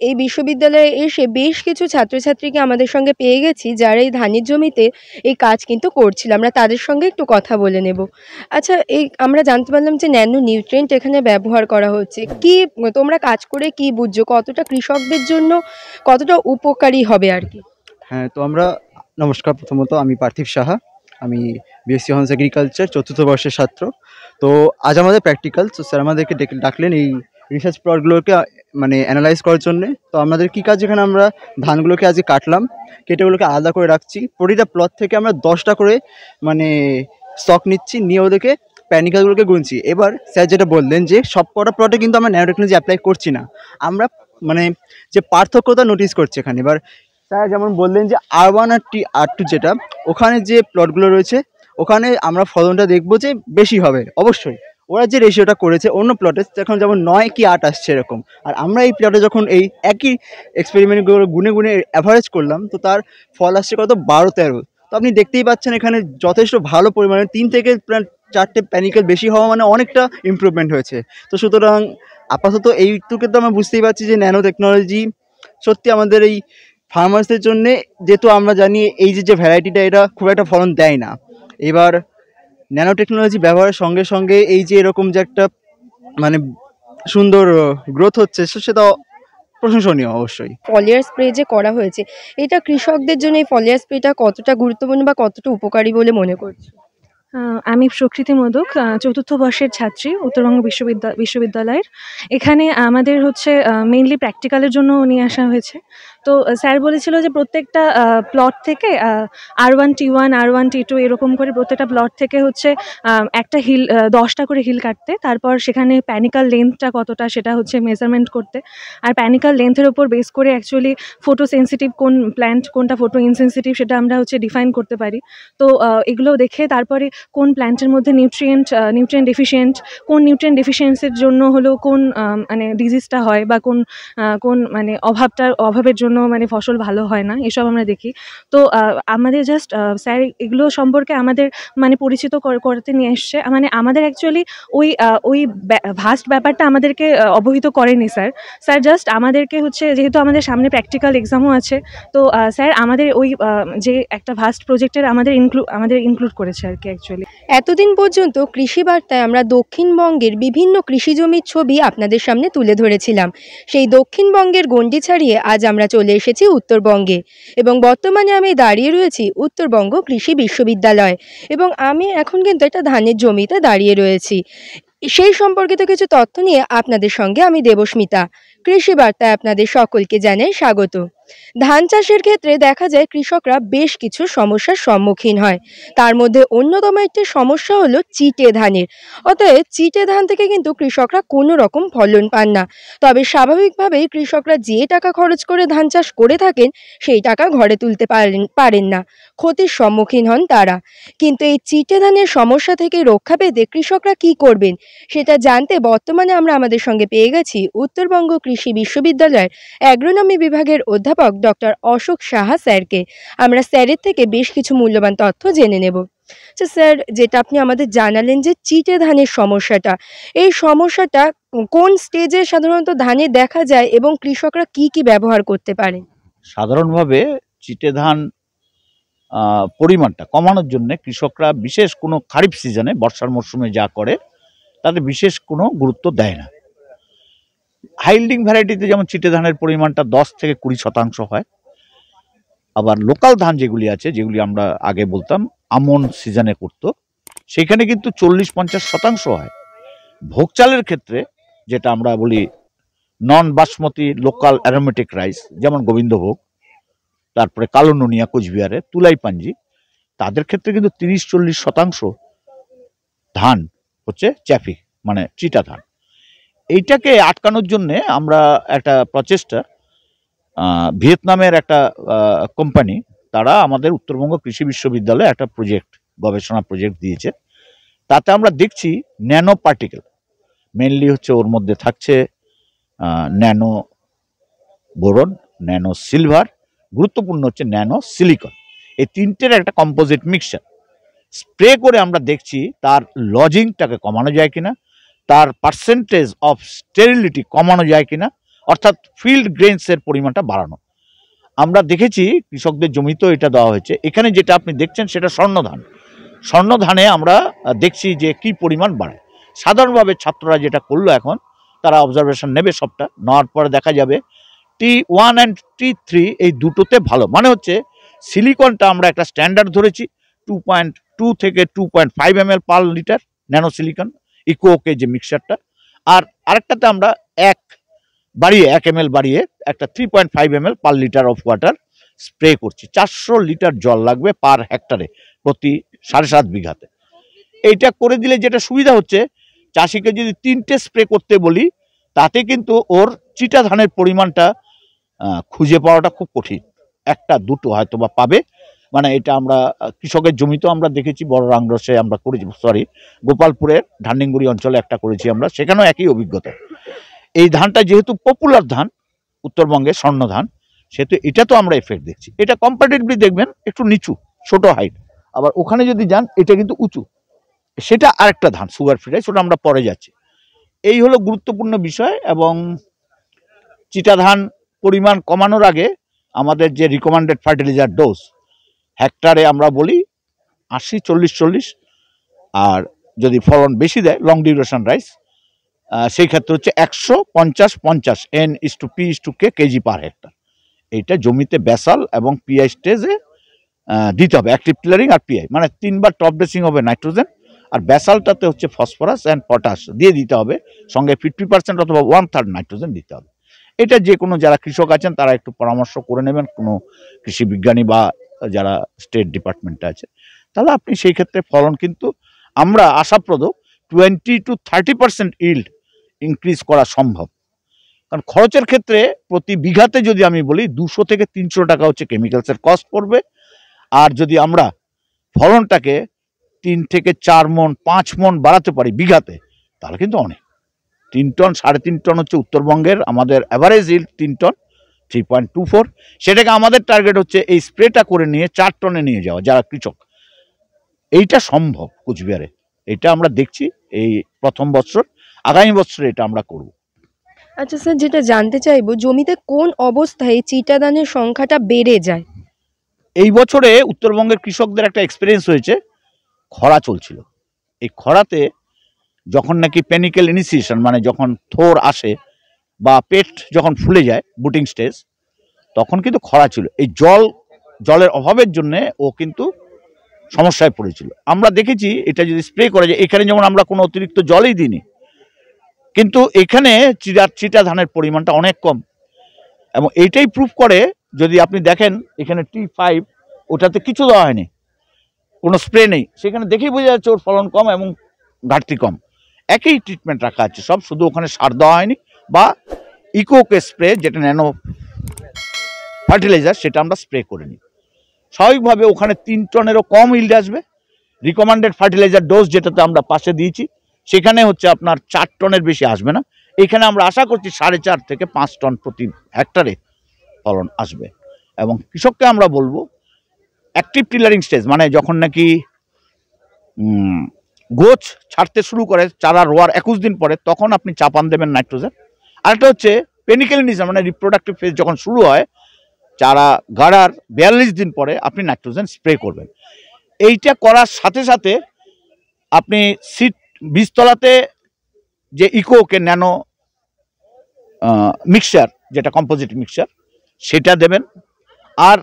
এই বিশ্ববিদ্যালয়ে এসে বেশ কিছু ছাত্রছাত্রীকে আমাদের সঙ্গে পেয়ে গেছি, যারা এই ধানের জমিতে এই কাজ কিন্তু করছিল। আমরা তাদের সঙ্গে একটু কথা বলে নেব। আচ্ছা, এই আমরা জানতে পারলাম যে ন্যানো নিউট্রিয়েন্ট এখানে ব্যবহার করা হচ্ছে। কি তোমরা কাজ করে কি বুঝছো? কতটা কৃষকদের জন্য কতটা উপকারী হবে আরকি? হ্যাঁ, তো আমরা নমস্কার। প্রথমত আমি পার্থিব সাহা। আমি বিএসসি অনার্স এগ্রিকালচার ৪র্থ বর্ষের ছাত্র। তো আজ আমাদের প্র্যাকটিক্যাল। তো স্যার আমাদেরকে ডাকলেন এই রিসার্চ প্লটগুলোকে মানে অ্যানালাইজ করার জন্যে। তো আমাদের কী কাজ, এখানে আমরা ধানগুলোকে আজকে কাটলাম, কেটে ওগুলোকে আলাদা করে রাখছি। প্রতিটা প্লট থেকে আমরা 10টা করে মানে স্টক নিচ্ছি, নিয়ে ওদেরকে প্যানিকালগুলোকে গুনছি। এবার স্যার যেটা বললেন যে সব কটা প্লটে কিন্তু আমরা ন্যানো টেকনোলজি অ্যাপ্লাই করছি না, আমরা মানে যে পার্থক্যতা নোটিস করছি এখানে। এবার স্যার যেমন বললেন যে R1 আর R2 যেটা, ওখানে যে প্লটগুলো রয়েছে ওখানে আমরা ফলনটা দেখবো যে বেশি হবে অবশ্যই। ওরা যে রেশিওটা করেছে অন্য প্লটে এখন যেমন 9 কি 8 আসছে এরকম, আর আমরা এই প্লটে যখন এই একই এক্সপেরিমেন্টগুলো গুনে গুনে অ্যাভারেজ করলাম, তো তার ফল আসছে কত 12-13। তো আপনি দেখতেই পাচ্ছেন এখানে যথেষ্ট ভালো পরিমাণে 3 থেকে প্রায় 4টে প্যানিকেল বেশি হওয়া মানে অনেকটা ইমপ্রুভমেন্ট হয়েছে। তো সুতরাং আপাতত এইটুকু তো আমরা বুঝতেই পারছি যে ন্যানো টেকনোলজি সত্যি আমাদের এই ফার্মার্সদের জন্যে, যেহেতু আমরা জানি এই যে ভ্যারাইটিটা এটা খুব একটা ফলন দেয় না। এবার ন্যানো টেকনোলজি ব্যবহারের সঙ্গে সঙ্গে এই যে এরকম যে একটা মানে সুন্দর গ্রোথ হচ্ছে, সেটা প্রশংসনীয় অবশ্যই। ফলিয়ার স্প্রে যে করা হয়েছে, এটা কৃষকদের জন্য এই ফলিয়ার স্প্রেটা কতটা গুরুত্বপূর্ণ বা কতটা উপকারী বলে মনে করছো? আমি প্রকৃতি মোদক, ৪র্থ বর্ষের ছাত্রী, উত্তরবঙ্গ বিশ্ববিদ্যালয়ের। এখানে আমাদের হচ্ছে মেইনলি প্র্যাকটিক্যালের জন্য নিয়ে আসা হয়েছে। তো স্যার বলেছিল যে প্রত্যেকটা প্লট থেকে R1 T1 R1 T2 এরকম করে প্রত্যেকটা প্লট থেকে হচ্ছে একটা হিল 10টা করে হিল কাটতে, তারপর সেখানে প্যানিকাল লেন্থটা কতটা সেটা হচ্ছে মেজারমেন্ট করতে, আর প্যানিকাল লেন্থের ওপর বেস করে অ্যাকচুয়ালি ফটো সেন্সিটিভ কোন প্ল্যান্ট কোনটা ফটো ইনসেন্সিটিভ সেটা আমরা হচ্ছে ডিফাইন করতে পারি। তো এগুলো দেখে তারপরে কোন প্ল্যান্টের মধ্যে নিউট্রিয়েন্ট ডেফিশিয়েন্ট, কোন নিউট্রিয়েন্ট ডেফিশিয়েন্সির জন্য হলো কোন মানে ডিজিজটা হয়, বা কোন মানে অভাবের জন্য মানে ফসল ভালো হয় না, এসব আমরা দেখি। তো আমাদের জাস্ট স্যার এগুলো সম্পর্কে আমাদের মানে পরিচিত করতে নিয়ে এসছে। মানে আমাদের অ্যাকচুয়ালি ওই ভাস্ট ব্যাপারটা আমাদেরকে অবহিত করেনি স্যার জাস্ট আমাদেরকে হচ্ছে, যেহেতু আমাদের সামনে প্র্যাকটিক্যাল এক্সামও আছে, তো স্যার আমাদের ওই যে একটা ভাস্ট প্রজেক্টের আমাদের ইনক্লুড করেছে আর কি অ্যাকচুয়ালি। এতদিন পর্যন্ত কৃষি বার্তায় আমরা দক্ষিণবঙ্গের বিভিন্ন কৃষি জমির ছবি আপনাদের সামনে তুলে ধরেছিলাম। সেই দক্ষিণবঙ্গের গণ্ডি ছাড়িয়ে আজ আমরা চলে এসেছি উত্তরবঙ্গে, এবং বর্তমানে আমি দাঁড়িয়ে রয়েছি উত্তরবঙ্গ কৃষি বিশ্ববিদ্যালয়, এবং আমি এখন কিন্তু একটা ধানের জমিতে দাঁড়িয়ে রয়েছি। সেই সম্পর্কিত কিছু তথ্য নিয়ে আপনাদের সঙ্গে আমি দেবস্মিতা। কৃষি বার্তায় আপনাদের সকলকে জানাই স্বাগত। ধান চাষের ক্ষেত্রে দেখা যায় কৃষকরা বেশ কিছু সমস্যার সম্মুখীন হয়। তার মধ্যে অন্যতম একটি সমস্যা হলো চিটে ধানের। অতএব চিটে ধান থেকে কিন্তু কৃষকরা কোনো রকম ফলন পান না। তবে স্বাভাবিকভাবেই কৃষকরা যে টাকা খরচ করে ধান চাষ করে থাকেন সেই টাকা ঘরে তুলতে পারেন না, ক্ষতির সম্মুখীন হন তারা। কিন্তু এই চিটে ধানের সমস্যা থেকে রক্ষা পেতে কৃষকরা কি করবেন সেটা জানতে বর্তমানে আমরা আমাদের সঙ্গে পেয়ে গেছি উত্তরবঙ্গ কৃষি বিশ্ববিদ্যালয়ের অ্যাগ্রোনমি বিভাগের অধ্যাপক ডক্টর অশোক সাহা স্যারকে। আমরা স্যারের থেকে বেশ কিছু মূল্যবান তথ্য জেনে নেব। আচ্ছা স্যার, যেটা আপনি আমাদের জানালেন যে চিটে ধানের সমস্যাটা, এই সমস্যাটা কোন স্টেজে সাধারণত ধানে দেখা যায় এবং কৃষকরা কি কি ব্যবহার করতে পারেন? সাধারণভাবে চিটে ধান পরিমাণটা কমানোর জন্য কৃষকরা বিশেষ কোনো খারিফ সিজনে বর্ষার মরশুমে যা করে তাতে বিশেষ কোনো গুরুত্ব দেয় না। হাইল্ডিং ভ্যারাইটিতে যেমন চিটে ধানের পরিমাণটা 10 থেকে 20% হয়। আবার লোকাল ধান যেগুলি আছে, যেগুলি আমরা আগে বলতাম আমন সিজনে করতো, সেখানে কিন্তু 40-50% হয়। ভোগ চালের ক্ষেত্রে যেটা আমরা বলি নন বাসমতি লোকাল অ্যারোমেটিক রাইস, যেমন গোবিন্দভোগ, তারপরে কালো নুনিয়া কোচবিহারে, তুলাই পাঞ্জি, তাদের ক্ষেত্রে কিন্তু 30-40% ধান হচ্ছে চ্যাফি মানে চিটা ধান। এইটাকে আটকানোর জন্য আমরা একটা প্রচেষ্টা, ভিয়েতনামের একটা কোম্পানি, তারা আমাদের উত্তরবঙ্গ কৃষি বিশ্ববিদ্যালয়ে একটা প্রজেক্ট, গবেষণা প্রজেক্ট দিয়েছে। তাতে আমরা দেখছি ন্যানো পার্টিকেল, মেনলি হচ্ছে ওর মধ্যে থাকছে ন্যানো বোরন, ন্যানো সিলভার, গুরুত্বপূর্ণ হচ্ছে ন্যানো সিলিকন। এই তিনটের একটা কম্পোজিট মিক্সচার স্প্রে করে আমরা দেখছি তার লজিংটাকে কমানো যায় কিনা, তার পার্সেন্টেজ অফ স্টেরিলিটি কমানো যায় কিনা, অর্থাৎ ফিল্ড গ্রেনসের পরিমাণটা বাড়ানো। আমরা দেখেছি কৃষকদের জমিতেও এটা দেওয়া হয়েছে। এখানে যেটা আপনি দেখছেন সেটা স্বর্ণধান। স্বর্ণধানে আমরা দেখছি যে কি পরিমাণ বাড়ে। সাধারণভাবে ছাত্ররা যেটা করলো এখন, তারা অবজারভেশন নেবে, সবটা নেওয়ার পরে দেখা যাবে T1 অ্যান্ড T3 এই দুটোতে ভালো, মানে হচ্ছে সিলিকনটা আমরা একটা স্ট্যান্ডার্ড ধরেছি 2.2 থেকে 2.5 ml per litre nano silicon ইকোকে যে মিক্সচারটা, আর আরেকটাতে আমরা 1 ml বাড়িয়ে একটা 3.5 ml per litre of water spray করছি। 400 লিটার জল লাগবে পার হেক্টরে প্রতি 7.5 বিঘাতে। এইটা করে দিলে যেটা সুবিধা হচ্ছে, চাষিকে যদি 3টে স্প্রে করতে বলি তাতে কিন্তু ওর চিটা ধানের পরিমাণটা খুঁজে পাওয়াটা খুব কঠিন, 1-2 হয়তো বা পাবে। মানে এটা আমরা কৃষকের জমিতেও আমরা দেখেছি, বড় রাংরসে আমরা করেছি, গোপালপুরের ধান্ডিংগুড়ি অঞ্চলে একটা করেছি আমরা, সেখানেও একই অভিজ্ঞতা। এই ধানটা যেহেতু পপুলার ধান উত্তরবঙ্গে, স্বর্ণ ধান, সেহেতু এটা তো আমরা এফেক্ট দেখছি। এটা কম্পারেটিভলি দেখবেন একটু নিচু, ছোট হাইট, আবার ওখানে যদি যান এটা কিন্তু উঁচু, সেটা আরেকটা ধান সুগার ফ্রি, সেটা আমরা পরে যাচ্ছি। এই হলো গুরুত্বপূর্ণ বিষয়। এবং চিটা ধান পরিমাণ কমানোর আগে আমাদের যে রিকমেন্ডেড ফার্টিলাইজার ডোজ হেক্টরে আমরা বলি 80-40-40, আর যদি ফলন বেশি দেয় লং ডিউরেশন রাইস সেই ক্ষেত্রে হচ্ছে 150-50 N/P/K কেজি পার হেক্টর। এইটা জমিতে ব্যাসাল এবং পিআই স্টেজে দিতে হবে, অ্যাক্টিভ টিলারিং আর পিআই, মানে 3বার টপ ড্রেসিং হবে নাইট্রোজেন, আর ব্যাসালটাতে হচ্ছে ফসফরাস অ্যান্ড পটাশ দিয়ে দিতে হবে, সঙ্গে 50% অথবা 1/3 নাইট্রোজেন দিতে হবে। এটা যে কোনো যারা কৃষক আছেন তারা একটু পরামর্শ করে নেবেন কোনো কৃষি বিজ্ঞানী বা যারা স্টেট ডিপার্টমেন্টে আছে, তাহলে আপনি সেই ক্ষেত্রে ফলন কিন্তু আমরা আশাপ্রদ 20-30% ইল্ড ইনক্রিজ করা সম্ভব। কারণ খরচের ক্ষেত্রে প্রতি বিঘাতে যদি আমি বলি 200 থেকে 300 টাকা হচ্ছে কেমিক্যালসের কস্ট পড়বে, আর যদি আমরা ফলনটাকে 3 থেকে 4 মণ 5 মণ বাড়াতে পারি বিঘাতে, তাহলে কিন্তু অনেক। 3 টন 3.5 টন হচ্ছে উত্তরবঙ্গের আমাদের অ্যাভারেজ ইল্ড, 3 টন 3.24, সেটাকে আমাদের টার্গেট হচ্ছে এই স্প্রেটা করে নিয়ে 4 টনে নিয়ে যাওয়া যারা কৃষক। এইটা সম্ভব কুচবিহারে, এটা আমরা দেখছি এই প্রথম বছর, আগামী বছর এটা আমরা করব। আচ্ছা স্যার, যেটা জানতে চাইবো, জমিতে কোন অবস্থায় চিটা ধানের সংখ্যাটা বেড়ে যায়? এই বছরে উত্তরবঙ্গের কৃষকদের একটা এক্সপিরিয়েন্স হয়েছে, খরা চলছিল। এই খরাতে যখন নাকি পেনিকেল ইনিশিয়েশন, মানে যখন থোর আসে বা পেট যখন ফুলে যায় বুটিং স্টেজ, তখন কিন্তু খরা ছিল। এই জলের অভাবের জন্যে ও কিন্তু সমস্যায় পড়েছিল। আমরা দেখেছি এটা যদি স্প্রে করা যায়, এখানে যেমন আমরা কোনো অতিরিক্ত জলই দিইনি, কিন্তু এখানে চিটা ধানের পরিমাণটা অনেক কম, এবং এইটাই প্রুফ করে। যদি আপনি দেখেন এখানে T5, ওটাতে কিছু দেওয়া হয়নি, কোনো স্প্রে নেই, সেখানে দেখেই বোঝা যাচ্ছে ওর ফলন কম এবং ঘাটতি কম। একই ট্রিটমেন্ট রাখা আছে সব, শুধু ওখানে সার দেওয়া হয়নি বা ইকোকে স্প্রে যেটা ন্যানো ফার্টিলাইজার সেটা আমরা স্প্রে করে নিই। স্বাভাবিকভাবে ওখানে 3 টনেরও কম ইল্ড আসবে। রিকমেন্ডেড ফার্টিলাইজার ডোজ যেটাতে আমরা পাশে দিয়েছি সেখানে হচ্ছে আপনার 4 টনের বেশি আসবে না। এখানে আমরা আশা করছি 4.5 থেকে 5 টন প্রতি হেক্টরে ফলন আসবে। এবং কৃষককে আমরা বলবো অ্যাক্টিভ টিলারিং স্টেজ, মানে যখন নাকি গোছ ছাড়তে শুরু করে চারা রোয়ার 21 দিন পরে, তখন আপনি চাপান দেবেন নাইট্রোজেন। আরেকটা হচ্ছে পেনিকেলিনিজম, মানে রিপ্রোডাক্টিভ ফেজ যখন শুরু হয়, চারা গাড়ার 42 দিন পরে আপনি নাইট্রোজেন স্প্রে করবেন। এইটা করার সাথে সাথে আপনি বীজতলাতে যে ইকোকে ন্যানো মিক্সচার, যেটা কম্পোজিট মিক্সচার, সেটা দেবেন। আর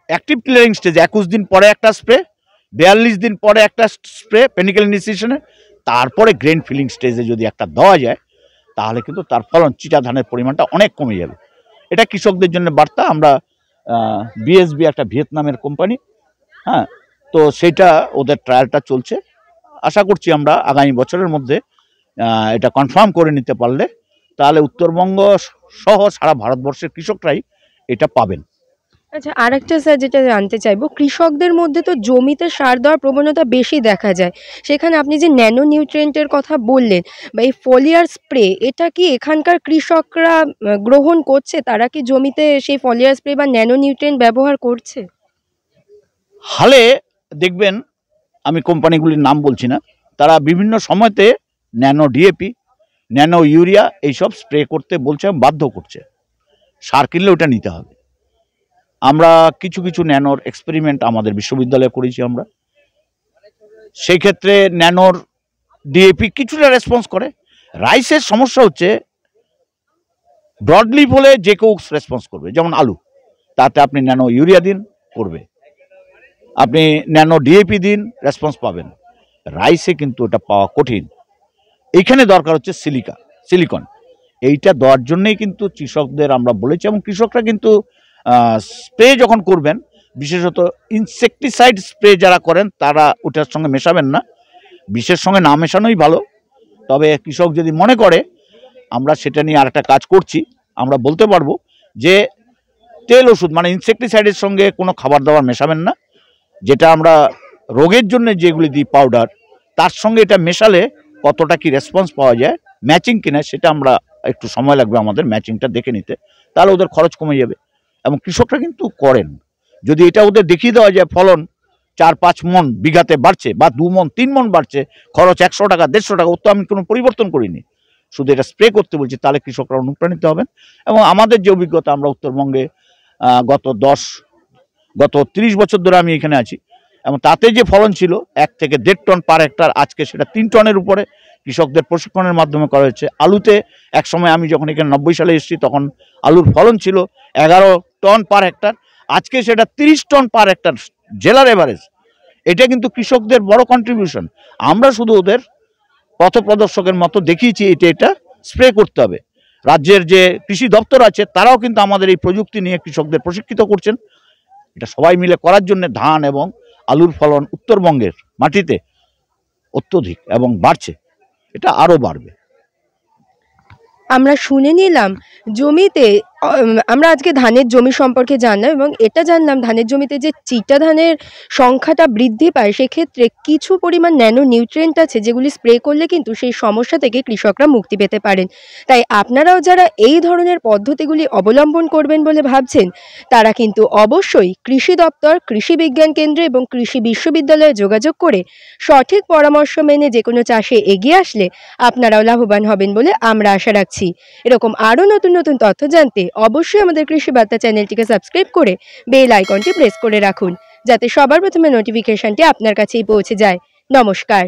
অ্যাক্টিভ টিলারিং স্টেজে 21 দিন পরে একটা স্প্রে, 42 দিন পরে একটা স্প্রে পেনিকেল ইনিশিয়েশনে, তারপরে গ্রেন ফিলিং স্টেজে যদি একটা দেওয়া যায়, তাহলে কিন্তু তার ফলন চিটা ধানের পরিমাণটা অনেক কমে যাবে। এটা কৃষকদের জন্য বার্তা। আমরা বিএসবি একটা ভিয়েতনামের কোম্পানি, হ্যাঁ, তো সেটা ওদের ট্রায়ালটা চলছে। আশা করছি আমরা আগামী বছরের মধ্যে এটা কনফার্ম করে নিতে পারলে তাহলে উত্তরবঙ্গ সহ সারা ভারতবর্ষের কৃষকরাই এটা পাবেন। আচ্ছা, আরেকটা স্যার যেটা জানতে চাইবো, কৃষকদের মধ্যে তো জমিতে সার দেওয়ার প্রবণতা বেশি দেখা যায়, সেখানে আপনি যে ন্যানো নিউট্রিয়েন্টের কথা বললেন বা এই ফলিয়ার স্প্রে, এটা কি এখানকার কৃষকরা গ্রহণ করছে? তারা কি জমিতে সেই ফলিয়ার স্প্রে বা ন্যানো নিউট্রিয়েন্ট ব্যবহার করছে? হালে দেখবেন, আমি কোম্পানিগুলির নাম বলছি না, তারা বিভিন্ন সময়তে ন্যানো ডিএপি, ন্যানো ইউরিয়া এইসব স্প্রে করতে বলছে, বাধ্য করছে। সার কিনলে ওটা নিতে হবে। আমরা কিছু কিছু ন্যানোর এক্সপেরিমেন্ট আমাদের বিশ্ববিদ্যালয়ে করেছি আমরা। সেই ক্ষেত্রে ন্যানোর ডিএপি কিছুটা রেসপন্স করে। রাইসের সমস্যা হচ্ছে ব্রডলিপ হলে যে কেউ রেসপন্স করবে, যেমন আলু, তাতে আপনি ন্যানো ইউরিয়া দিন করবে, আপনি ন্যানো ডিএপি দিন রেসপন্স পাবেন। রাইসে কিন্তু ওটা পাওয়া কঠিন। এইখানে দরকার হচ্ছে সিলিকন। এইটা দেওয়ার জন্যই কিন্তু কৃষকদের আমরা বলেছি, এবং কৃষকরা কিন্তু স্প্রে যখন করবেন, বিশেষত ইনসেকটিসাইড স্প্রে যারা করেন তারা ওটার সঙ্গে মেশাবেন না, বিষের সঙ্গে না মেশানোই ভালো। তবে কৃষক যদি মনে করে, আমরা সেটা নিয়ে আরেকটা কাজ করছি, আমরা বলতে পারবো যে তেল ওষুধ মানে ইনসেকটিসাইডের সঙ্গে কোনো খাবার দাবার মেশাবেন না। যেটা আমরা রোগের জন্য যেগুলি দিই পাউডার, তার সঙ্গে এটা মেশালে কতটা কি রেসপন্স পাওয়া যায়, ম্যাচিং কিনা, সেটা আমরা একটু সময় লাগবে আমাদের ম্যাচিংটা দেখে নিতে, তাহলে ওদের খরচ কমে যাবে। এবং কৃষকরা কিন্তু করেন, যদি এটা ওদের দেখিয়ে দেওয়া যায় ফলন 4-5 মন বিঘাতে বাড়ছে, বা 2 মন 3 মন বাড়ছে, খরচ 100 টাকা 150 টাকা, ওর তো আমি কোনো পরিবর্তন করিনি, শুধু এটা স্প্রে করতে বলছি, তাহলে কৃষকরা অনুপ্রাণিত হবেন। এবং আমাদের যে অভিজ্ঞতা, আমরা উত্তরবঙ্গে গত 30 বছর ধরে আমি এখানে আছি, এবং তাতে যে ফলন ছিল 1 থেকে 1.5 টন পার হেক্টর, আজকে সেটা 3 টনের উপরে কৃষকদের প্রশিক্ষণের মাধ্যমে করা হয়েছে। আলুতে এক সময় আমি যখন এখানে 90 সালে এসেছি, তখন আলুর ফলন ছিল 11 টন পার হেক্টর, আজকে সেটা 30 টন পার হেক্টর জেলার এভারেজ। এটা কিন্তু কৃষকদের বড় কন্ট্রিবিউশন। আমরা শুধু ওদের পথপ্রদর্শকের মতো দেখিয়েছি এটা স্প্রে করতে হবে। রাজ্যের যে কৃষি দপ্তর আছে, তারাও কিন্তু আমাদের এই প্রযুক্তি নিয়ে কৃষকদের প্রশিক্ষিত করছেন। এটা সবাই মিলে করার জন্য ধান এবং আলুর ফলন উত্তরবঙ্গের মাটিতে অত্যধিক এবং বাড়ছে, এটা আরও বাড়বে। আমরা শুনে নিলাম জমিতে আমরা আজকে ধানের জমি সম্পর্কে জানলাম, এবং এটা জানলাম ধানের জমিতে যে চিটা ধানের সংখ্যাটা বৃদ্ধি পায়, সেক্ষেত্রে কিছু পরিমাণ ন্যানো নিউট্রিয়েন্ট আছে যেগুলি স্প্রে করলে কিন্তু সেই সমস্যা থেকে কৃষকরা মুক্তি পেতে পারেন। তাই আপনারাও যারা এই ধরনের পদ্ধতিগুলি অবলম্বন করবেন বলে ভাবছেন, তারা কিন্তু অবশ্যই কৃষি দপ্তর, কৃষি বিজ্ঞান কেন্দ্র এবং কৃষি বিশ্ববিদ্যালয়ে যোগাযোগ করে সঠিক পরামর্শ মেনে যে কোনো চাষে এগিয়ে আসলে আপনারাও লাভবান হবেন বলে আমরা আশা রাখছি। এরকম আরও নতুন নতুন তথ্য জানতে অবশ্যই আমাদের কৃষি বার্তা চ্যানেলটিকে সাবস্ক্রাইব করে বেল আইকনটি প্রেস করে রাখুন, যাতে সবার প্রথমে নোটিফিকেশনটি আপনার কাছেই পৌঁছে যায়। নমস্কার।